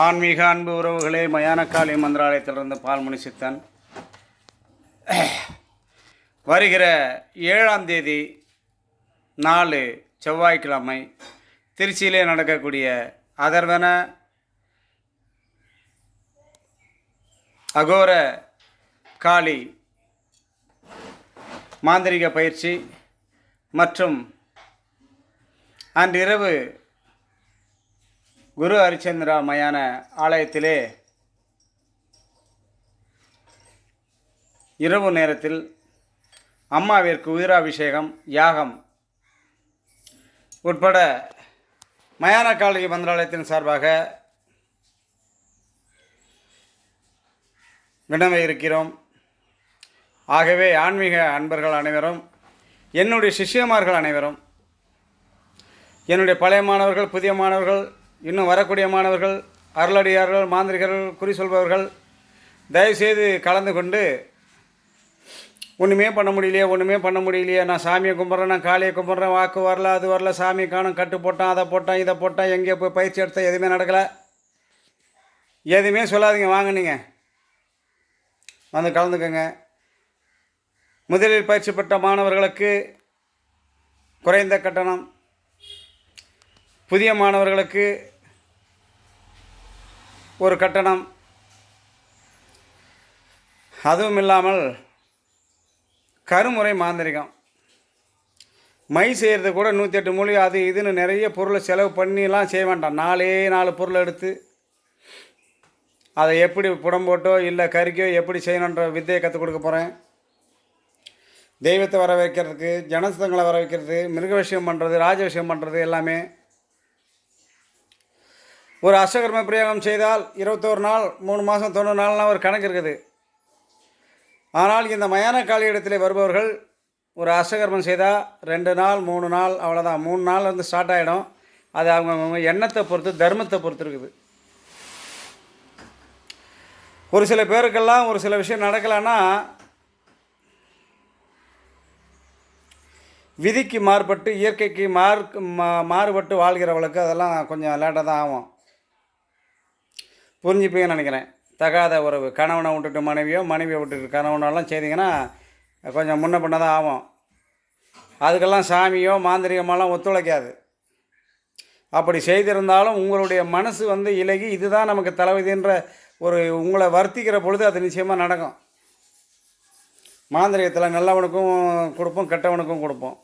ஆன்மீக அன்பு உறவுகளே, மயானக்காளி மந்திராலயத்திலிருந்து பால்மணி சித்தன். வருகிற 7ஆம் தேதி 4 செவ்வாய்க்கிழமை திருச்சியிலே நடக்கக்கூடிய அதர்வன அகோர காளி மாந்திரிக பயிற்சி மற்றும் அன்றிரவு குரு ஹரிச்சந்திரா மயான ஆலயத்திலே இரவு நேரத்தில் அம்மாவிற்கு உயிராபிஷேகம் யாகம் உட்பட மயானக்காளி மந்திராலயத்தின் சார்பாக வினவ இருக்கிறோம். ஆகவே ஆன்மீக அன்பர்கள் அனைவரும், என்னுடைய சிஷ்யமார்கள் அனைவரும், என்னுடைய பழைய மாணவர்கள், புதிய மாணவர்கள், இன்னும் வரக்கூடிய மாணவர்கள், அருளடியார்கள், மாந்திரிகர்கள், குறி சொல்பவர்கள் தயவுசெய்து கலந்து கொண்டு, ஒன்றுமே பண்ண முடியலையே, நான் சாமியை கும்பிட்றேன், நான் காளியை கும்பிட்றேன், வாக்கு வரல, அது வரல, சாமி காணும், கட்டு போட்டான், அதை போட்டான், இதை போட்டான், எங்கே போய் பயிற்சி எடுத்தால் எதுவுமே நடக்கலை, எதுவுமே சொல்லாதீங்க. வாங்க, நீங்கள் வந்து கலந்துக்கங்க. முதலில் பயிற்சி பெற்ற மாணவர்களுக்கு குறைந்த கட்டணம், புதிய மாணவர்களுக்கு ஒரு கட்டணம், அதுவும் இல்லாமல் கருமுறை மாந்திரிகம் மை செய்கிறது கூட 108 மூலிகை அது இதுன்னு நிறைய பொருளை செலவு பண்ணிலாம் செய்ய வேண்டாம். 4 பொருளை எடுத்து அதை எப்படி புடம் போட்டோ இல்லை கறிக்கோ எப்படி செய்யணுன்ற வித்தையை கற்றுக் கொடுக்க போகிறேன். தெய்வத்தை வர வைக்கிறதுக்கு, ஜனசங்களை வர வைக்கிறது, மிருக விஷயம் பண்ணுறது, ராஜ விஷயம் பண்ணுறது எல்லாமே. ஒரு அஷ்டகர்ம பிரயோகம் செய்தால் 21 நாள், 3 மாதம், 90 நாள்லாம் ஒரு கணக்கு இருக்குது. ஆனால் இந்த மயானக்காளி இடத்துல வருபவர்கள் ஒரு அஷ்டகர்மம் செய்தால் 2 நாள், 3 நாள், அவ்வளோதான். 3 நாள் வந்து ஸ்டார்ட் ஆகிடும். அது அவங்க எண்ணத்தை பொறுத்து, தர்மத்தை பொறுத்து இருக்குது. ஒரு சில பேருக்கெல்லாம் ஒரு சில விஷயம் நடக்கலைன்னா விதிக்கு மாறுபட்டு, இயற்கைக்கு மாறுபட்டு வாழ்கிறவளுக்கு அதெல்லாம் கொஞ்சம் லேட்டாக தான் ஆகும். புரிஞ்சுப்பீங்கன்னு நினைக்கிறேன். தகாத உறவு, கணவனை விட்டுட்டு மனைவியோ, மனைவியை விட்டுட்டு கணவனெல்லாம் செய்திங்கன்னா கொஞ்சம் முன்ன பின்ன தான் ஆகும். அதுக்கெல்லாம் சாமியோ மாந்திரிகமெல்லாம் ஒத்துழைக்காது. அப்படி செய்திருந்தாலும் உங்களுடைய மனசு வந்து இலகி இதுதான் நமக்கு தலைவிதின்ற ஒரு உங்களை வர்த்திக்கிற பொழுது அது நிச்சயமாக நடக்கும். மாந்திரிகத்தில் நல்லவனுக்கும் கொடுப்போம், கெட்டவனுக்கும் கொடுப்போம்.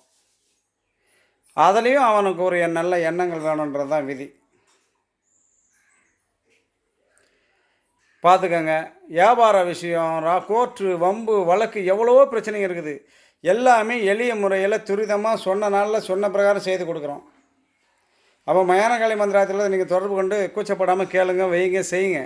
அதுலேயும் அவனுக்கு ஒரு நல்ல எண்ணங்கள் வேணுன்றது தான் விதி. பார்த்துக்கங்க. வியாபார விஷயம், கோர்ட்டு, வம்பு, வழக்கு, எவ்வளவோ பிரச்சனைங்க இருக்குது. எல்லாமே எளிய முறையில் துரிதமாக சொன்ன நாளில் சொன்ன பிரகாரம் செய்து கொடுக்குறோம். அப்போ மயானக்காளி மந்திராலயத்தில் நீங்கள் தொடர்பு கொண்டு கூச்சப்படாமல் கேளுங்க, வைங்க, செய்யுங்க.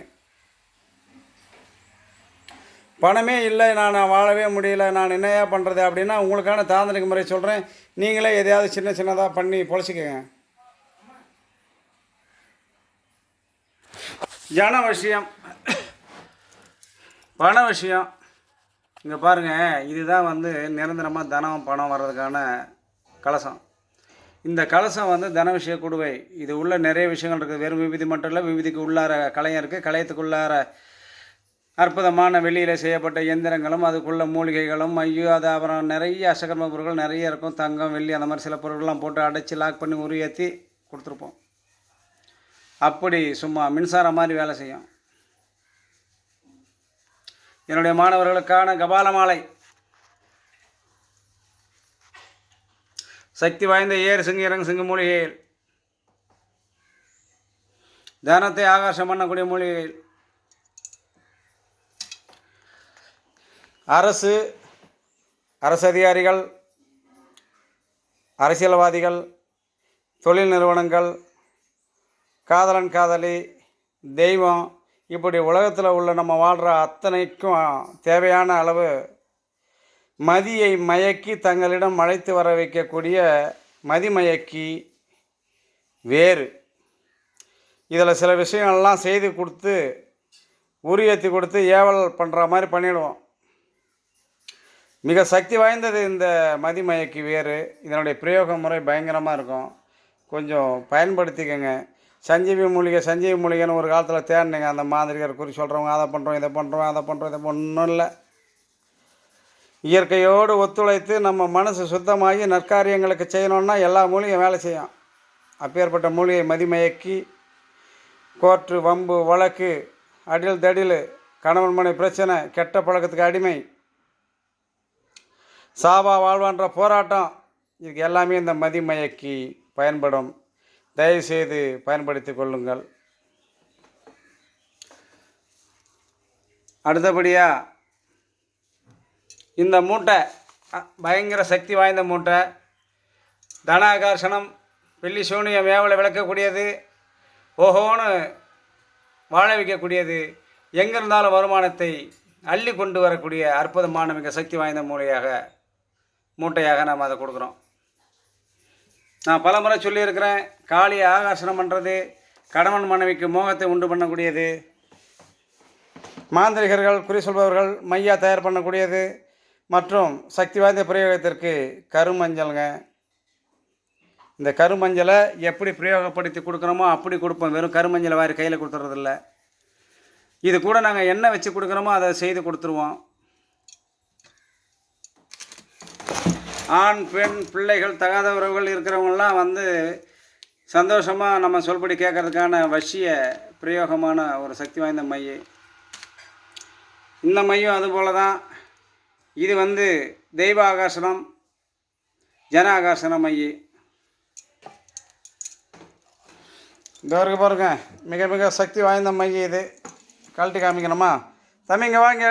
பணமே இல்லை, நான் வாழவே முடியல, நான் என்னையா பண்ணுறது அப்படின்னா உங்களுக்கான தாந்திரிக முறை சொல்கிறேன். நீங்களே எதையாவது சின்னதாக பண்ணி பொழைச்சிக்கங்க. ஜன விஷயம், பண விஷயம். இங்கே பாருங்கள், இதுதான் வந்து நிரந்தரமாக தனம் பணம் வர்றதுக்கான கலசம். இந்த கலசம் வந்து தன விஷய குடுவை. இது உள்ள நிறைய விஷயங்கள் இருக்குது. வெறும் விபூதி மட்டும் இல்லை, விபூதிக்கு உள்ளார கலையம் இருக்குது. கலையத்துக்குள்ளார அற்புதமான வெளியில் செய்யப்பட்ட எந்திரங்களும், அதுக்குள்ள மூலிகைகளும், அது அப்புறம் நிறைய அஷ்டகர்ம பொருட்கள் நிறைய இருக்கும். தங்கம், வெள்ளி, அந்த மாதிரி சில பொருட்கள்லாம் போட்டு அடைச்சி லாக் பண்ணி உருவேற்றி கொடுத்துருப்போம். அப்படி சும்மா மின்சாரம் மாதிரி வேலை செய்யும். என்னுடைய மாணவர்களுக்கான கபால மாலை, சக்தி வாய்ந்த ஏறு சிங்கு இறங்கு சிங்கு மூலிகைகள், தனத்தை ஆகாசம் பண்ணக்கூடிய மூலிகைகள், அரசு அதிகாரிகள், அரசியல்வாதிகள், தொழில் நிறுவனங்கள், காதலன் காதலி, தெய்வம், இப்படி உலகத்தில் உள்ள நம்ம வாழ்கிற அத்தனைக்கும் தேவையான அளவு மதியை மயக்கி தங்களிடம் அழைத்து வர வைக்கக்கூடிய மதிமயக்கி வேறு. இதில் சில விஷயங்கள்லாம் செய்து கொடுத்து உரியேற்றி கொடுத்து ஏவல் பண்ணுற மாதிரி பண்ணிவிடுவோம். மிக சக்தி வாய்ந்தது இந்த மதிமயக்கி வேறு. இதனுடைய பிரயோக முறை பயங்கரமாக இருக்கும். கொஞ்சம் பயன்படுத்திக்கங்க. சஞ்சீவி மூலிகைன்னு ஒரு காலத்தில் தேடினீங்க அந்த மாந்திரிகர் குறி சொல்கிறவங்க அதை பண்ணுறோம் இதை பண்ணுறோம் அதை பண்ணுறோம் இதை ஒன்றும் இல்லை. இயற்கையோடு ஒத்துழைத்து நம்ம மனசு சுத்தமாகி நற்காரியங்களுக்கு செய்யணுன்னா எல்லா மூலிகையும் வேலை செய்யும். அப்பேற்பட்ட மூலிகை மதிமயக்கி கோர்ட்டு வம்பு வழக்கு அடில் தடில் கணவன் மனை பிரச்சனை கெட்ட பழக்கத்துக்கு அடிமை சாபா வாழ்வான்ற போராட்டம் இதுக்கு எல்லாமே இந்த மதிமயக்கி பயன்படும். தயவுசெய்து பயன்படுத்தி கொள்ளுங்கள். அடுத்தபடியாக இந்த மூட்டை பயங்கர சக்தி வாய்ந்த மூட்டை. தனாகர்ஷணம் வெள்ளி சூனியம் வேவலை விளக்கக்கூடியது. ஓஹோன்னு வாழ வைக்கக்கூடியது. எங்கே இருந்தாலும் வருமானத்தை அள்ளி கொண்டு வரக்கூடிய அற்புதமான மிக சக்தி வாய்ந்த மூட்டையாக நாம் அதை கொடுக்குறோம். நான் பல முறை சொல்லியிருக்கிறேன், காளியை ஆகர்ஷணம் பண்ணுறது கணவன் மனைவிக்கு மோகத்தை உண்டு பண்ணக்கூடியது. மாந்திரிகர்கள் குறி சொல்பவர்கள் மையா தயார் பண்ணக்கூடியது. மற்றும் சக்தி வாய்ந்த பிரயோகத்திற்கு கருமஞ்சளுங்க. இந்த கருமஞ்சளை எப்படி பிரயோகப்படுத்தி கொடுக்குறோமோ அப்படி கொடுப்போம். வெறும் கருமஞ்சளை வாரி கையில் கொடுத்துறதில்ல. இது கூட நாங்கள் என்ன வச்சு கொடுக்குறோமோ அதை செய்து கொடுத்துருவோம். ஆண் பெண் பிள்ளைகள் தகாத உறவுகள் இருக்கிறவங்களாம் வந்து சந்தோஷமாக நம்ம சொல்படி கேட்கறதுக்கான வசிய பிரயோகமான ஒரு சக்தி வாய்ந்த மைய. இந்த மையம் அதுபோல் தான். இது வந்து தெய்வ ஆகர்ஷணம் ஜன ஆகர்ஷண மைய. இந்த வரைக்கும் பாருங்க, மிக மிக சக்தி வாய்ந்த மைய. இது கழட்டி காமிக்கணுமா? தம்பிங்க வாங்க.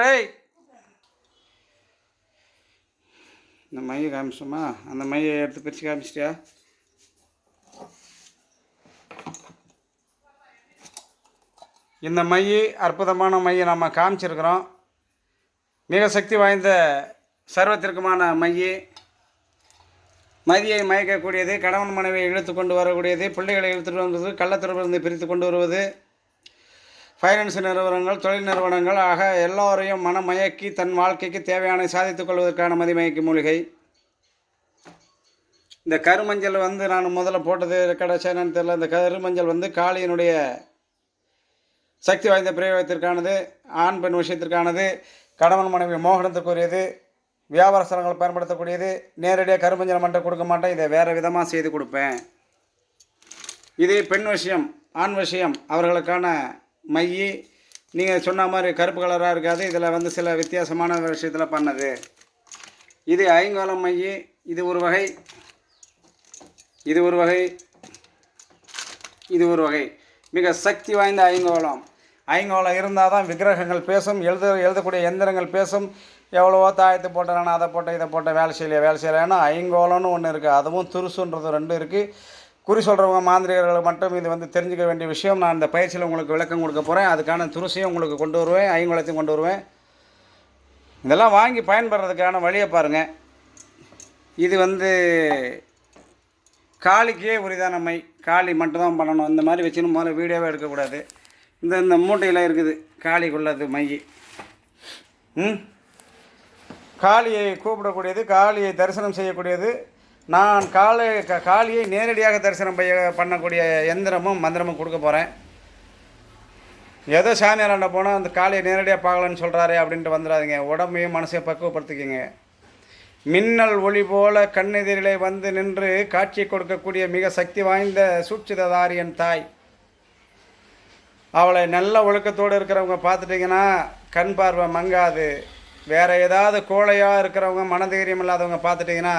இந்த மையை காமிச்சோமா? அந்த மையை எடுத்து பிரித்து காமிச்சிட்டியா? இந்த மையை அற்புதமான மையை நம்ம காமிச்சிருக்கிறோம். மிக சக்தி வாய்ந்த சர்வத்திற்குமான மையை. மதியை மயக்கக்கூடியது, கணவன் மனைவியை இழுத்து கொண்டு வரக்கூடியது, பிள்ளைகளை இழுத்துட்டு வந்தது, கள்ளத்தொடர்பிலிருந்து பிரித்து கொண்டு வருவது, ஃபைனான்ஸ் நிறுவனங்கள் தொழில் நிறுவனங்கள் ஆக எல்லோரையும் மனமயக்கி தன் வாழ்க்கைக்கு தேவையான சாதித்துக் கொள்வதற்கான மதிமயக்கி மூலிகை. இந்த கருமஞ்சள் வந்து நான் முதல்ல போட்டது கடைசியானு தெரியல. இந்த கருமஞ்சள் வந்து காளியினுடைய சக்தி வாய்ந்த பிரயோகத்திற்கானது, ஆண் பெண் விஷயத்திற்கானது, கணவன் மனைவி மோகனத்துக்குரியது, வியாபார ஸ்தலங்கள் பயன்படுத்தக்கூடியது. நேரடியாக கருமஞ்சள் மட்டும் கொடுக்க மாட்டேன், இதை வேறு விதமாக செய்து கொடுப்பேன். இது பெண் விஷயம் ஆண் விஷயம் அவர்களுக்கான மைய. நீங்கள் சொன்ன மாதிரி கருப்பு கலராக இருக்காது. இதில் வந்து சில வித்தியாசமான விஷயத்தில் பண்ணது. இது ஐங்கோலம் மைய. இது ஒரு வகை, இது ஒரு வகை, இது ஒரு வகை. மிக சக்தி வாய்ந்த ஐங்கோலம். ஐங்கோலம் இருந்தால் தான் விக்கிரகங்கள் பேசும். எழுதக்கூடிய எந்திரங்கள் பேசும். எவ்வளவோ தாயத்து போட்டேன், அதை போட்டேன், இதை போட்டேன், வேலை செய்யலைன்னா ஐங்கோலம்னு ஒன்று இருக்குது. அதுவும் துருசுன்றது ரெண்டும் இருக்குது. குறி சொல்கிறவங்க மாந்திரிகர்கள் மட்டும் இது வந்து தெரிஞ்சுக்க வேண்டிய விஷயம். நான் இந்த பயிற்சியில் உங்களுக்கு விளக்கம் கொடுக்க போகிறேன். அதுக்கான துருசையும் உங்களுக்கு கொண்டு வருவேன், ஐங்கோலத்தையும் கொண்டு வருவேன். இதெல்லாம் வாங்கி பயன்படுறதுக்கான வழியை பாருங்கள். இது வந்து காளிக்கே உரிதான மை. காளி மட்டும்தான் பண்ணணும். இந்த மாதிரி வச்சுன்னு முதல்ல வீடியோவே எடுக்கக்கூடாது. இந்த மூட்டையில் இருக்குது காளிக்குள்ளது மை. காளியை கூப்பிடக்கூடியது, காளியை தரிசனம் செய்யக்கூடியது. நான் காளியை நேரடியாக தரிசனம் பண்ணக்கூடிய எந்திரமும் மந்திரமும் கொடுக்க போகிறேன். ஏதோ சாமியாராண்ட போனால் அந்த காளியை நேரடியாக பார்க்கலன்னு சொல்கிறாரு அப்படின்ட்டு வந்துடாதீங்க. உடம்பையும் மனசையும் பக்குவப்படுத்திக்கிங்க. மின்னல் ஒளி போல கண்ணெதிரிலே வந்து நின்று காட்சி கொடுக்கக்கூடிய மிக சக்தி வாய்ந்த சூட்சிததாரியன் தாய். அவளை நல்ல ஒழுக்கத்தோடு இருக்கிறவங்க பார்த்துட்டிங்கன்னா கண் பார்வை மங்காது. வேறு ஏதாவது கோழையாக இருக்கிறவங்க மனதைரியம் இல்லாதவங்க பார்த்துட்டிங்கன்னா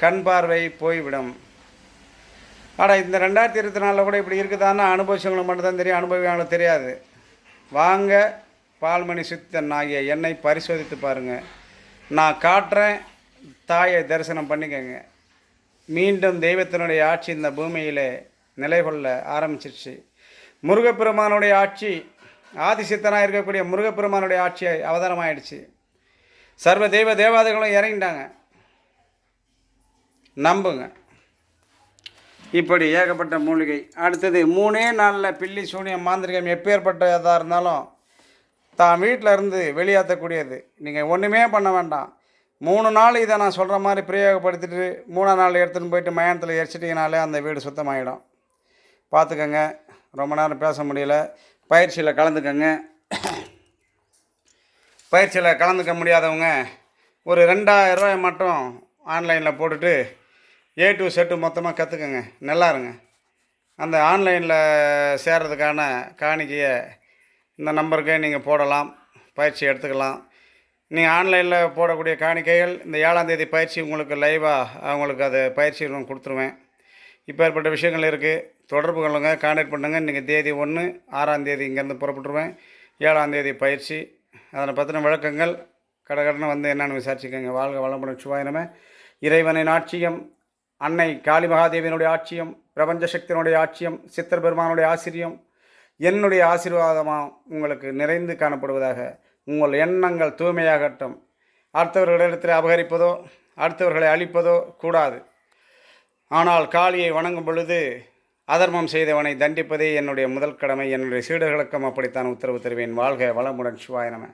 கண் பார்வை போய்விடும். ஆனால் இந்த 2024 கூட இப்படி இருக்குதான்னு அனுபவிச்சவங்களுக்கு மட்டும்தான் தெரியும், அனுபவிங்களுக்கு தெரியாது. வாங்க, பால்மணி சித்தன் ஆகிய என்னை பரிசோதித்து பாருங்கள். நான் காட்டுறேன், தாயை தரிசனம் பண்ணிக்கங்க. மீண்டும் தெய்வத்தினுடைய ஆட்சி இந்த பூமியில் நிலை கொள்ள ஆரம்பிச்சிருச்சு. முருகப்பெருமானுடைய ஆட்சி, ஆதிசித்தனாக இருக்கக்கூடிய முருகப்பெருமானுடைய ஆட்சி அவதாரமாயிடுச்சு. சர்வ தேவாதைகளும் இறங்கிட்டாங்க. நம்புங்க. இப்படி ஏகப்பட்ட மூலிகை. அடுத்தது 3 நாளில் பில்லி சூனியம் மாந்திரிகம் எப்பேற்பட்டதாக இருந்தாலும் தான் வீட்டில் இருந்து வெளியேற்றக்கூடியது. நீங்கள் ஒன்றுமே பண்ண வேண்டாம். 3 நாள் இதை நான் சொல்கிற மாதிரி பிரயோகப்படுத்திட்டு 3ஆம் நாள் எடுத்துகிட்டு போயிட்டு மயானத்தில் எரிச்சிட்டிங்கனாலே அந்த வீடு சுத்தமாகிடும். பார்த்துக்கங்க. ரொம்ப நேரம் பேச முடியல. பயிற்சியில் கலந்துக்கங்க. பயிற்சியில் கலந்துக்க முடியாதவங்க ஒரு 2000 மட்டும் ஆன்லைனில் போட்டுட்டு A to Z மொத்தமாக கற்றுக்கங்க. நல்லா இருங்க. அந்த ஆன்லைனில் சேர்கிறதுக்கான காணிக்கையை இந்த நம்பருக்கு நீங்கள் போடலாம், பயிற்சி எடுத்துக்கலாம். நீங்கள் ஆன்லைனில் போடக்கூடிய காணிக்கைகள் இந்த 7ஆம் தேதி பயிற்சி உங்களுக்கு லைவாக அவங்களுக்கு அது பயிற்சி கொடுத்துருவேன். இப்போ ஏற்பட்ட விஷயங்கள் இருக்குது. தொடர்பு கொள்ளுங்க, கான்டாக்ட் பண்ணுங்கள். இன்றைக்கி தேதி 1, 6ஆம் தேதி இங்கேருந்து புறப்பட்டுருவேன். 7ஆம் தேதி பயிற்சி. அதனை பற்றின விளக்கங்கள் கடகடன்னு வந்து என்னென்னு விசாரிச்சுக்கோங்க. வாழ்க வளமுடன். சிவாயினமே. இறைவனின் ஆட்சியம், அன்னை காளி மகாதேவியினுடைய ஆட்சியம், பிரபஞ்ச சக்தியினுடைய ஆட்சியம், சித்தர் பெருமானுடைய ஆசிரியம், என்னுடைய ஆசீர்வாதமாக உங்களுக்கு நிறைந்து காணப்படுவதாக. உங்கள் எண்ணங்கள் தூய்மையாகட்டும். அடுத்தவர்களிடத்தில் அபகரிப்பதோ அடுத்தவர்களை அழிப்பதோ கூடாது. ஆனால் காளியை வணங்கும் பொழுது அதர்மம் செய்தவனை தண்டிப்பதே என்னுடைய முதல் கடமை. என்னுடைய சீடர்களுக்கும் அப்படித்தான் உத்தரவு தருவேன். வாழ்க வளமுடன். சிவாய நம.